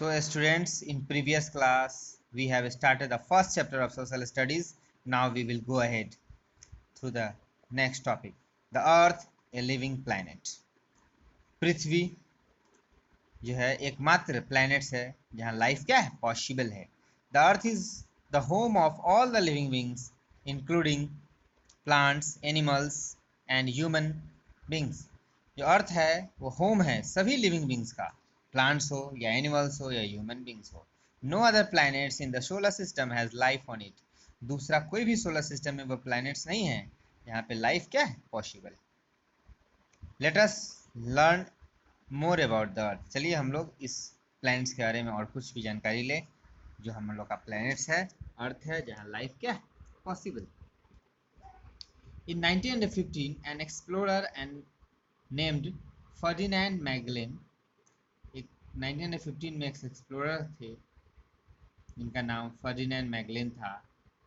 So students, in previous class we have started the first chapter of social studies. Now we will go ahead through the next topic. The earth, a living planet. पृथ्वी जो है एकमात्र planets है जहाँ life क्या है possible है. The earth is the home of all the living beings including plants, animals and human beings. जो अर्थ है वो होम है सभी लिविंग बींग्स का, प्लांट्स हो या एनिमल्स हो या ह्यूमन बींग्स हो. No other planets in the solar system has life on it. दूसरा कोई भी सोलर सिस्टम में वो प्लैनेट्स नहीं है यहाँ पे लाइफ क्या है possible. Let us learn more about the earth. चलिए हम लोग इस प्लैनेट्स के बारे में और कुछ भी जानकारी ले. जो हम लोग का प्लैनेट्स है अर्थ है जहाँ लाइफ क्या है possible. In 1915, an explorer and named Ferdinand Magellan, 1915 में एक एक्सप्लोरर थे जिनका नाम फर्डिनेंड मैगलेन था,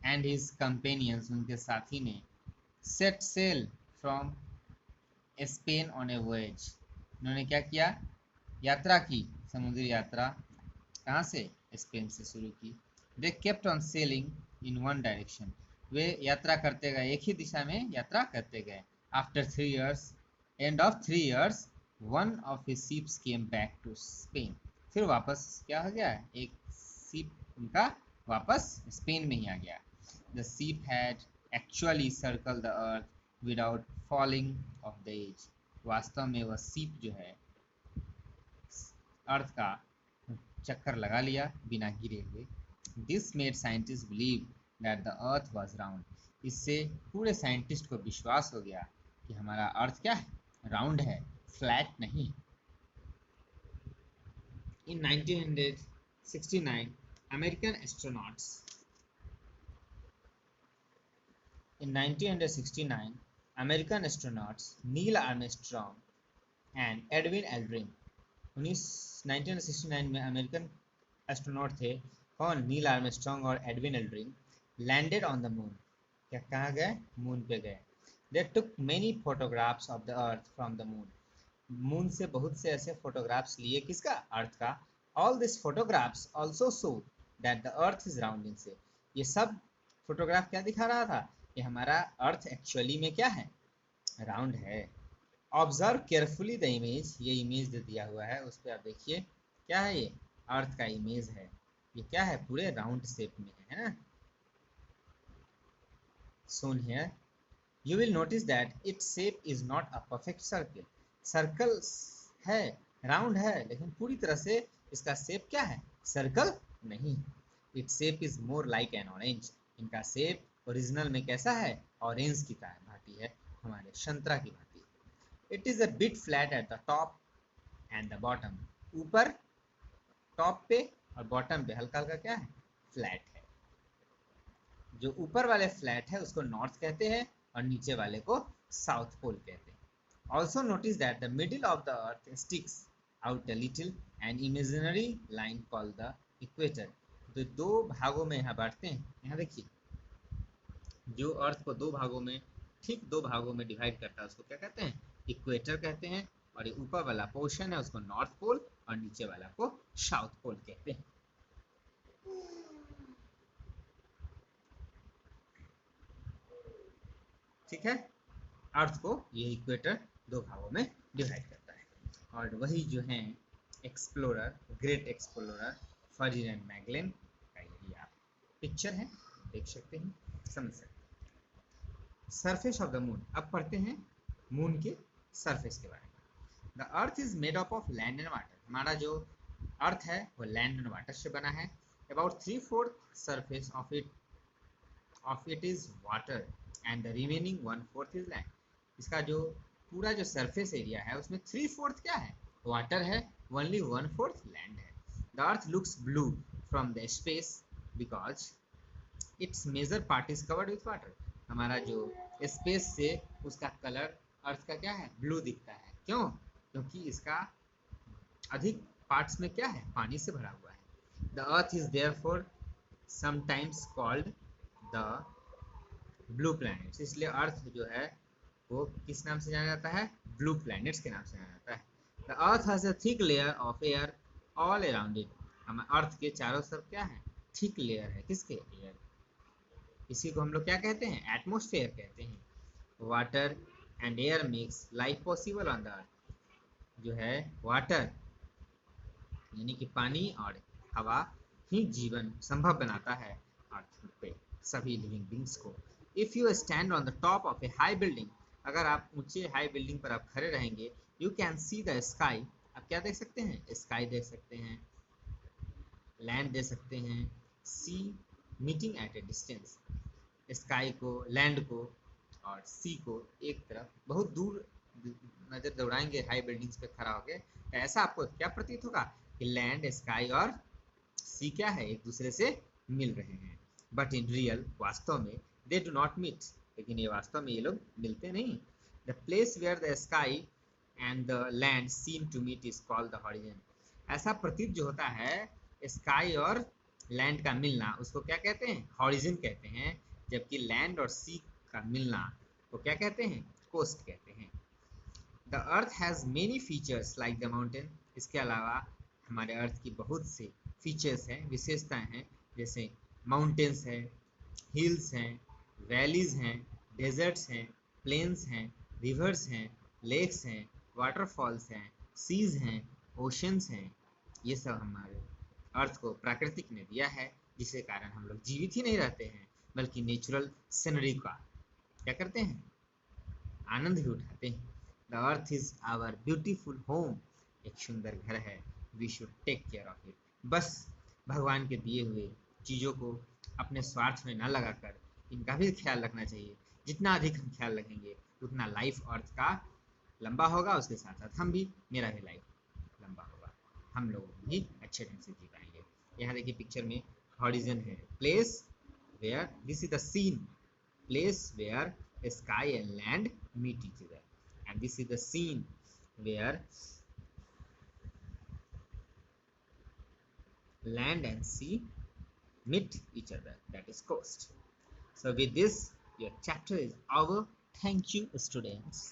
एंड हिज कंपेनियंस, उनके साथी ने, set sail from Spain on a voyage. उन्होंने क्या किया, यात्रा की, समुद्री यात्रा. कहाँ से, स्पेन से शुरू की. They kept on sailing in one direction. वे यात्रा करते गए, एक ही दिशा में यात्रा करते गए. After 3 years, end of 3 years, one of his ships came back to Spain. फिर वापस क्या हो गया, एक शिप उनका वापस स्पेन में ही आ गया. The ship had actually circle the earth without falling off the edge. वास्तव में वह शिप जो है अर्थ का चक्कर लगा लिया बिना गिरे हुए. This made scientist believe that the earth was round. इससे पूरे साइंटिस्ट को विश्वास हो गया कि हमारा अर्थ क्या है, राउंड है, फ्लैट नहीं. In 1969 American astronauts, in 1969 American astronauts Neil Armstrong and Edwin Aldrin. 1969 में अमेरिकन एस्ट्रोनॉट थे, कौन, नील आर्मस्ट्रॉन्ग और Edwin Aldrin, landed on the moon. क्या कहाँ गए, मून पे गए. They took many photographs of the earth from the moon. Moon से बहुत से ऐसे फोटोग्राफ्स लिए, किसका, अर्थ का. All this photographs also show that the earth is round. इनसे ये सब फोटोग्राफ क्या दिखा रहा था, कि हमारा अर्थ एक्चुअली में क्या है, राउंड है. Observe carefully the image. ये इमेज जो दिया हुआ है उस पर आप देखिए, क्या है, ये अर्थ का इमेज है. ये क्या है, पूरे राउंड शेप में है ना, shown here. You will notice that its shape is not a perfect circle. Circle है, राउंड है, लेकिन पूरी तरह से इसका शेप क्या है, सर्कल नहीं. Its shape is more like an orange. इनका शेप ओरिजिनल में कैसा है, ऑरेंज की भांति है, हमारे संतरा की भांति. It is a bit flat at the top and the bottom. ऊपर टॉप पे और बॉटम पे हल्का हल्का क्या है, फ्लैट है. जो ऊपर वाले फ्लैट है उसको नॉर्थ कहते हैं और नीचे वाले को साउथ पोल कहते हैं. Also notice that the middle of the earth sticks out a little, an imaginary line called the equator. तो दो भागों में यहाँ बांटते हैं. यहाँ देखिए, जो अर्थ को दो भागों में, ठीक दो भागों में डिवाइड करता है उसको क्या कहते हैं, इक्वेटर कहते हैं. और ये ऊपर वाला पोर्शन है उसको नॉर्थ पोल और नीचे वाला को साउथ पोल कहते हैं. ठीक है, अर्थ को ये इक्वेटर दो भागों में डिवाइड करता है. और वही जो है explorer, great explorer Ferdinand Magellan का यही आप पिक्चर है, देख सकते हैं, समझ सकते हैं. Surface of the moon. अब पढ़ते हैं मून के सरफेस के बारे में. The earth is made up of land and water. हमारा जो अर्थ है वो लैंड एंड वाटर से बना है. About 3/4 surface of it is water and the remaining 1/4 is land. इसका जो पूरा जो सरफेस एरिया है उसमें 3/4 क्या है, वाटर है, ओनली 1/4 लैंड है. The earth looks blue from the space because its major part is covered with water. हमारा जो स्पेस से उसका कलर अर्थ का क्या है, ब्लू दिखता है. क्यों, क्योंकि इसका अधिक पार्ट्स में क्या है, पानी से भरा हुआ है. The earth is therefore sometimes called the blue planets. इसलिए अर्थ जो है वो किस नाम से जाना जाता है, ब्लू प्लैनेट्स के नाम से जाना जाता है. The earth has a thick layer of air all around it. हम अर्थ के चारों तरफ क्या है, थिक लेयर है, किसके, एयर। इसी को हम लोग क्या कहते हैं, एटमोस्फेयर कहते हैं। Water and air makes life possible on the earth, जो है वाटर यानी कि पानी और हवा ही जीवन संभव बनाता है अर्थ पे सभी लिविंग बींग्स को। If you stand on the top of A high building, अगर आप ऊंचे हाई बिल्डिंग पर आप खड़े रहेंगे, you can see the sky, आप क्या देख सकते हैं, स्काई देख सकते हैं, लैंड देख सकते हैं, sea meeting at a distance, sky को, लैंड को और सी को एक तरफ बहुत दूर नज़र दौड़ाएंगे हाई बिल्डिंग्स पे खड़ा होकर, तो ऐसा आपको क्या प्रतीत होगा कि लैंड, स्काई और सी क्या है, एक दूसरे से मिल रहे हैं। बट इन रियल, वास्तव में, दे डू नॉट मीट, लेकिन ये वास्तव में ये लोग मिलते नहीं। The place where the sky and the land seem to meet is called the horizon, ऐसा प्रतीत जो होता है स्काई और लैंड का मिलना, उसको क्या कहते हैं, हॉरिजन कहते हैं। जबकि लैंड और सी का मिलना को क्या कहते हैं, कोस्ट कहते हैं। The earth has many features like the mountain, इसके अलावा हमारे अर्थ की बहुत से फीचर्स हैं, विशेषताएं हैं, जैसे माउंटेन्स हैं, हिल्स हैं, वैलीज हैं, डेजर्ट्स हैं, प्लेन्स हैं, रिवर्स हैं, लेक्स हैं, वाटरफॉल्स हैं, सीज हैं, ओशंस हैं। ये सब हमारे अर्थ को प्राकृतिक ने दिया है, जिसके कारण हम लोग जीवित ही नहीं रहते हैं, बल्कि नेचुरल सीनरी का क्या करते हैं, आनंद भी उठाते हैं। The earth is our beautiful home, एक सुंदर घर है, we should take care of it. बस भगवान के दिए हुए चीज़ों को अपने स्वार्थ में न लगाकर इनका भी ख्याल रखना चाहिए। जितना अधिक हम ख्याल रखेंगे उतना लाइफ अर्थ का लंबा होगा, उसके साथ साथ हम भी, मेरा भी लाइफ लंबा होगा, हम लोग भी अच्छे ढंग से जी पाएंगे। यहाँ देखिए पिक्चर में हॉरिजन है, place where, this is the scene, place where sky and land meet each other, and this is the scene where land and sea meet each other, that is coast. So with this, your chapter is over. Thank you, students.